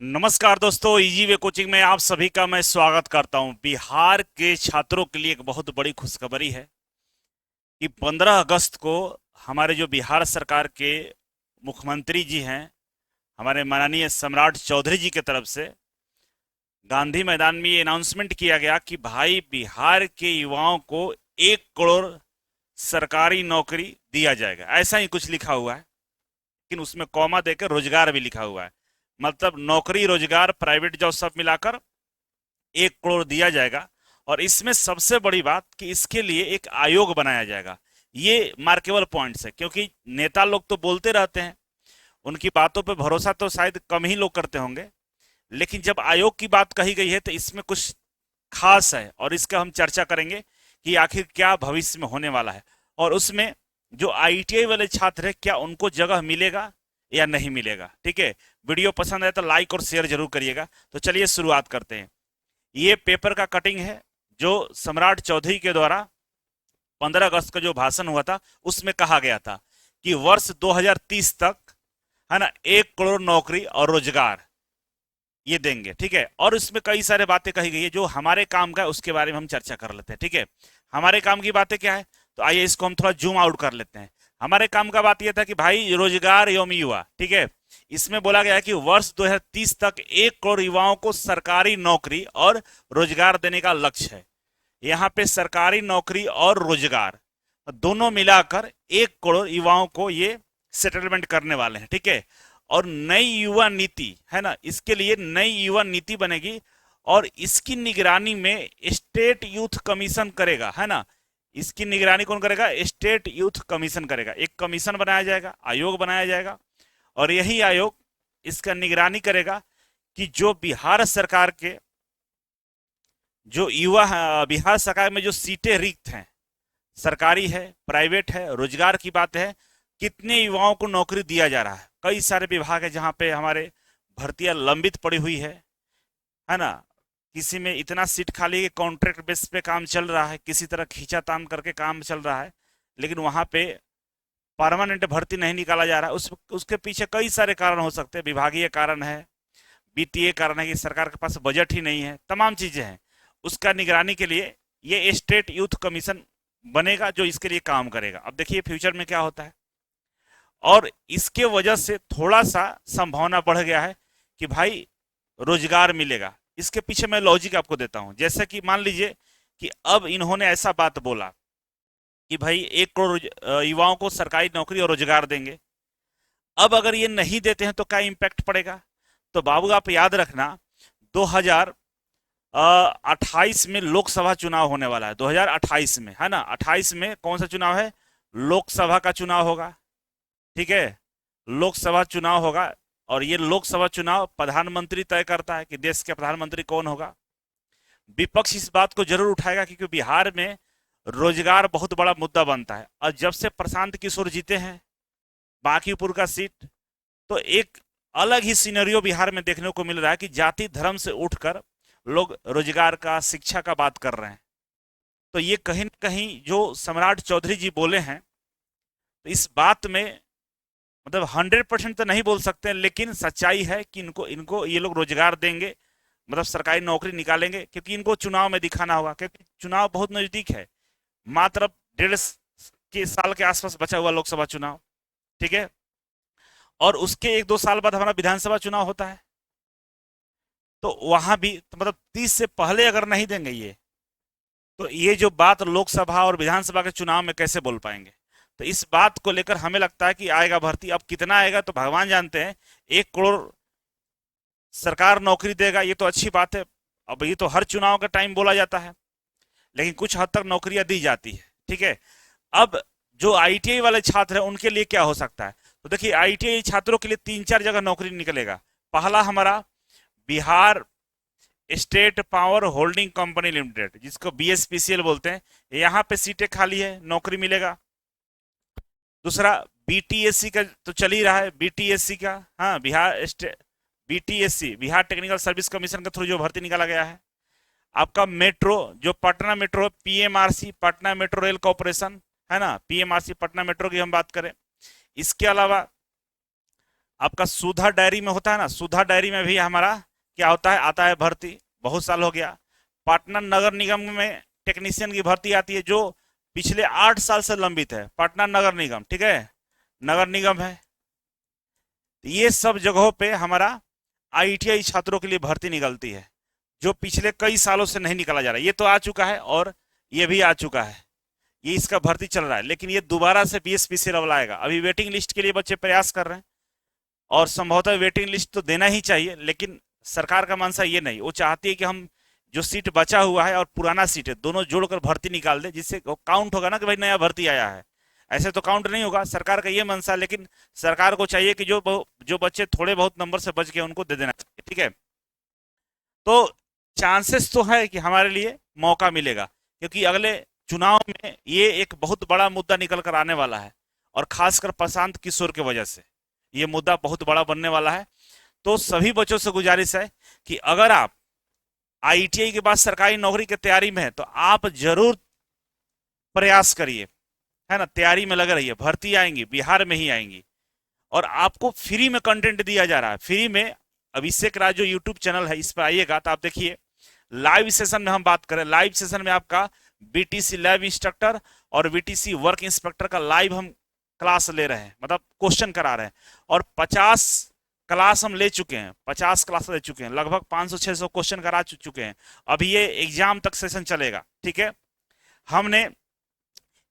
नमस्कार दोस्तों, easy way coaching में आप सभी का मैं स्वागत करता हूं। बिहार के छात्रों के लिए एक बहुत बड़ी खुशखबरी है कि 15 अगस्त को हमारे जो बिहार सरकार के मुख्यमंत्री जी हैं, हमारे माननीय सम्राट चौधरी जी की तरफ से गांधी मैदान में ये अनाउंसमेंट किया गया कि भाई बिहार के युवाओं को 1 करोड़ सरकारी नौकरी दिया जाएगा। ऐसा ही कुछ लिखा हुआ है, लेकिन उसमें कॉमा देकर रोजगार भी लिखा हुआ है। मतलब नौकरी, रोजगार, प्राइवेट जॉब सब मिलाकर 1 करोड़ दिया जाएगा। और इसमें सबसे बड़ी बात कि इसके लिए एक आयोग बनाया जाएगा। ये मार्केबल पॉइंट्स है, क्योंकि नेता लोग तो बोलते रहते हैं, उनकी बातों पे भरोसा तो शायद कम ही लोग करते होंगे, लेकिन जब आयोग की बात कही गई है तो इसमें कुछ खास है और इसका हम चर्चा करेंगे कि आखिर क्या भविष्य में होने वाला है। और उसमें जो आईटीआई वाले छात्र हैं, क्या उनको जगह मिलेगा या नहीं मिलेगा। ठीक है, वीडियो पसंद आए तो लाइक और शेयर जरूर करिएगा। तो चलिए शुरुआत करते हैं। ये पेपर का कटिंग है जो सम्राट चौधरी के द्वारा 15 अगस्त का जो भाषण हुआ था उसमें कहा गया था कि वर्ष 2030 तक, है ना, 1 करोड़ नौकरी और रोजगार ये देंगे। ठीक है, और इसमें कई सारे बातें कही गई है जो हमारे काम का है, उसके बारे में हम चर्चा कर लेते हैं। ठीक है, हमारे काम की बातें क्या है, तो आइए इसको हम थोड़ा जूम आउट कर लेते हैं। हमारे काम का बात यह था कि भाई रोजगार एवं युवा। ठीक है, इसमें बोला गया है कि वर्ष 2030 तक 1 करोड़ युवाओं को सरकारी नौकरी और रोजगार देने का लक्ष्य है। यहाँ पे सरकारी नौकरी और रोजगार दोनों मिलाकर 1 करोड़ युवाओं को ये सेटलमेंट करने वाले हैं। ठीक है, और नई युवा नीति, है ना, इसके लिए नई युवा नीति बनेगी और इसकी निगरानी में स्टेट यूथ कमीशन करेगा। है ना, इसकी निगरानी कौन करेगा? स्टेट यूथ कमीशन करेगा। एक कमीशन बनाया जाएगा, आयोग बनाया जाएगा, और यही आयोग इसका निगरानी करेगा कि जो बिहार सरकार के जो युवा, बिहार सरकार में जो सीटें रिक्त हैं, सरकारी है, प्राइवेट है, रोजगार की बात है, कितने युवाओं को नौकरी दिया जा रहा है। कई सारे विभाग है जहां पे हमारे भर्तियां लंबित पड़ी हुई है ना। किसी में इतना सीट खाली है, कॉन्ट्रैक्ट बेस पे काम चल रहा है, किसी तरह खींचातान करके काम चल रहा है, लेकिन वहां पे परमानेंट भर्ती नहीं निकाला जा रहा है। उसके पीछे कई सारे कारण हो सकते हैं। विभागीय कारण है, वित्तीय कारण है कि सरकार के पास बजट ही नहीं है, तमाम चीजें हैं। उसका निगरानी के लिए ये स्टेट यूथ कमीशन बनेगा जो इसके लिए काम करेगा। अब देखिए फ्यूचर में क्या होता है, और इसके वजह से थोड़ा सा संभावना बढ़ गया है कि भाई रोजगार मिलेगा। इसके पीछे मैं लॉजिक आपको देता हूं। जैसे कि मान लीजिए कि अब इन्होंने ऐसा बात बोला कि भाई 1 करोड़ युवाओं को सरकारी नौकरी और रोजगार देंगे। अब अगर ये नहीं देते हैं तो क्या इम्पैक्ट पड़ेगा? तो बाबू आप याद रखना, 2028 में लोकसभा चुनाव होने वाला है। 2028 में, है ना, 28 में कौन सा चुनाव है? लोकसभा का चुनाव होगा। ठीक है, लोकसभा चुनाव होगा, और ये लोकसभा चुनाव प्रधानमंत्री तय करता है कि देश के प्रधानमंत्री कौन होगा। विपक्ष इस बात को जरूर उठाएगा क्योंकि बिहार में रोजगार बहुत बड़ा मुद्दा बनता है। और जब से प्रशांत किशोर जीते हैं बांकीपुर का सीट, तो एक अलग ही सिनेरियो बिहार में देखने को मिल रहा है कि जाति धर्म से उठकर लोग रोजगार का, शिक्षा का बात कर रहे हैं। तो ये कहीं न कहीं जो सम्राट चौधरी जी बोले हैं, तो इस बात में मतलब 100% तो नहीं बोल सकते, लेकिन सच्चाई है कि इनको इनको ये लोग रोजगार देंगे, मतलब सरकारी नौकरी निकालेंगे, क्योंकि इनको चुनाव में दिखाना होगा, क्योंकि चुनाव बहुत नजदीक है। मात्र अब 1.5 साल के आसपास बचा हुआ लोकसभा चुनाव। ठीक है, और उसके 1-2 साल बाद हमारा विधानसभा चुनाव होता है। तो वहां भी तो मतलब 30 से पहले अगर नहीं देंगे ये, तो ये जो बात लोकसभा और विधानसभा के चुनाव में कैसे बोल पाएंगे? तो इस बात को लेकर हमें लगता है कि आएगा भर्ती। अब कितना आएगा तो भगवान जानते हैं। 1 करोड़ सरकार नौकरी देगा, ये तो अच्छी बात है। अब ये तो हर चुनाव का टाइम बोला जाता है, लेकिन कुछ हद तक नौकरियां दी जाती है। ठीक है, अब जो आईटीआई वाले छात्र हैं उनके लिए क्या हो सकता है? तो देखिए आईटीआई छात्रों के लिए 3-4 जगह नौकरी निकलेगा। पहला हमारा Bihar state power holding company limited, जिसको बीएसपीसीएल बोलते हैं, यहाँ पे सीटें खाली है, नौकरी मिलेगा। दूसरा बीटीएससी का तो चल ही रहा है, बीटीएससी का, हाँ, BTSC Bihar technical service commission के थ्रू जो भर्ती निकाला गया है। आपका मेट्रो, जो Patna metro, PMRC Patna metro rail corporation, है ना, पीएमआरसी पटना मेट्रो की हम बात करें। इसके अलावा आपका सुधा डायरी में होता है ना, सुधा डायरी में भी हमारा क्या होता है, आता है भर्ती, बहुत साल हो गया। पाटना नगर निगम में टेक्नीशियन की भर्ती आती है जो पिछले 8 साल से लंबित है, पाटना नगर निगम, ठीक है, नगर निगम है। ये सब जगहों पे हमारा आईटीआई छात्रों के लिए भर्ती निकलती है जो पिछले कई सालों से नहीं निकाला जा रहा है। ये तो आ चुका है और ये भी आ चुका है, ये इसका भर्ती चल रहा है, लेकिन ये दोबारा से बीएसपीसी लेवल आएगा। अभी वेटिंग लिस्ट के लिए बच्चे प्रयास कर रहे हैं और संभवतः वेटिंग लिस्ट तो देना ही चाहिए, लेकिन सरकार का मंशा ये नहीं, वो चाहती है कि हम जो सीट बचा हुआ है और पुराना सीट है दोनों जोड़कर भर्ती निकाल दे, जिससे काउंट होगा ना कि भाई नया भर्ती आया है। ऐसे तो काउंट नहीं होगा, सरकार का ये मंशा, लेकिन सरकार को चाहिए कि जो बच्चे थोड़े बहुत नंबर से बच गए उनको दे देना चाहिए, ठीक है। तो चांसेस तो है कि हमारे लिए मौका मिलेगा, क्योंकि अगले चुनाव में ये एक बहुत बड़ा मुद्दा निकल कर आने वाला है, और खासकर प्रशांत किशोर की वजह से ये मुद्दा बहुत बड़ा बनने वाला है। तो सभी बच्चों से गुजारिश है कि अगर आप आईटीआई के बाद सरकारी नौकरी की तैयारी में है तो आप जरूर प्रयास करिए, है ना, तैयारी में लगे रहिए, भर्ती आएंगी, बिहार में ही आएंगी, और आपको फ्री में कंटेंट दिया जा रहा है, फ्री में। अभिषेक राज जो यूट्यूब चैनल है इस पर आइएगा तो आप देखिए, लाइव सेशन में हम बात करें, लाइव सेशन में आपका बीटीसी लैब इंस्ट्रक्टर और बीटीसी वर्क इंस्पेक्टर का लाइव हम क्लास ले रहे हैं, मतलब क्वेश्चन करा रहे हैं, और 50 क्लास हम ले चुके हैं, 50 क्लास ले चुके हैं, लगभग 500-600 क्वेश्चन करा चुके हैं। अभी ये एग्जाम तक सेशन चलेगा, ठीक है। हमने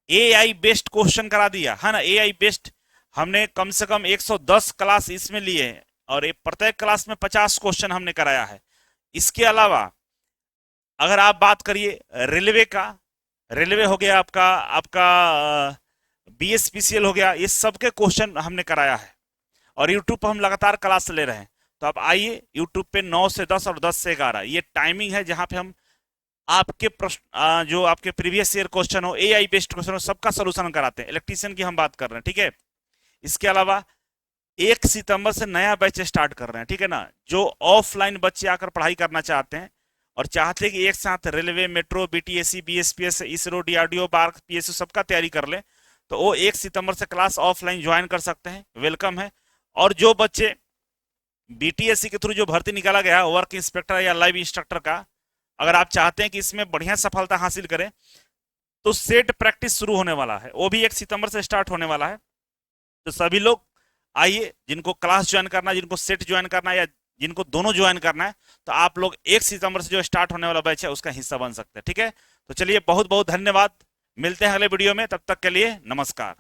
एआई बेस्ड क्वेश्चन करा दिया है ना, एआई बेस्ड हमने कम से कम 110 क्लास इसमें लिए हैं, और प्रत्येक क्लास में 50 क्वेश्चन हमने कराया है। इसके अलावा अगर आप बात करिए रेलवे का, रेलवे हो गया आपका आपका बीएसपीसीएल हो गया, ये सबके क्वेश्चन हमने कराया है, और यूट्यूब पर हम लगातार क्लास ले रहे हैं। तो आप आइए यूट्यूब पे 9 से 10 और 10 से 11 ये टाइमिंग है जहां पे हम आपके प्रश्न जो आपके प्रीवियस ईयर क्वेश्चन हो, एआई बेस्ड क्वेश्चन हो, सबका सोल्यूशन कराते हैं। इलेक्ट्रीशियन की हम बात कर रहे हैं, ठीक है। इसके अलावा 1 सितंबर से नया बैच स्टार्ट कर रहे हैं, ठीक है ना। जो ऑफलाइन बच्चे आकर पढ़ाई करना चाहते हैं और चाहते हैं कि एक साथ railway, metro, BTSC, BSPS, ISRO, DRDO, BARC, PSU सबका तैयारी कर ले, तो वो 1 सितंबर से क्लास ऑफलाइन ज्वाइन कर सकते हैं, वेलकम है। और जो बच्चे बीटीएससी के थ्रू जो भर्ती निकाला गया वर्क इंस्पेक्टर या लाइव इंस्ट्रक्टर का, अगर आप चाहते हैं कि इसमें बढ़िया सफलता हासिल करें तो सेट प्रैक्टिस शुरू होने वाला है, वो भी 1 सितंबर से स्टार्ट होने वाला है। तो सभी लोग आइए, जिनको क्लास ज्वाइन करना है, जिनको सेट ज्वाइन करना है, या जिनको दोनों ज्वाइन करना है, तो आप लोग 1 सितंबर से जो स्टार्ट होने वाला बैच है उसका हिस्सा बन सकते हैं, ठीक है। तो चलिए, बहुत बहुत धन्यवाद, मिलते हैं अगले वीडियो में, तब तक के लिए नमस्कार।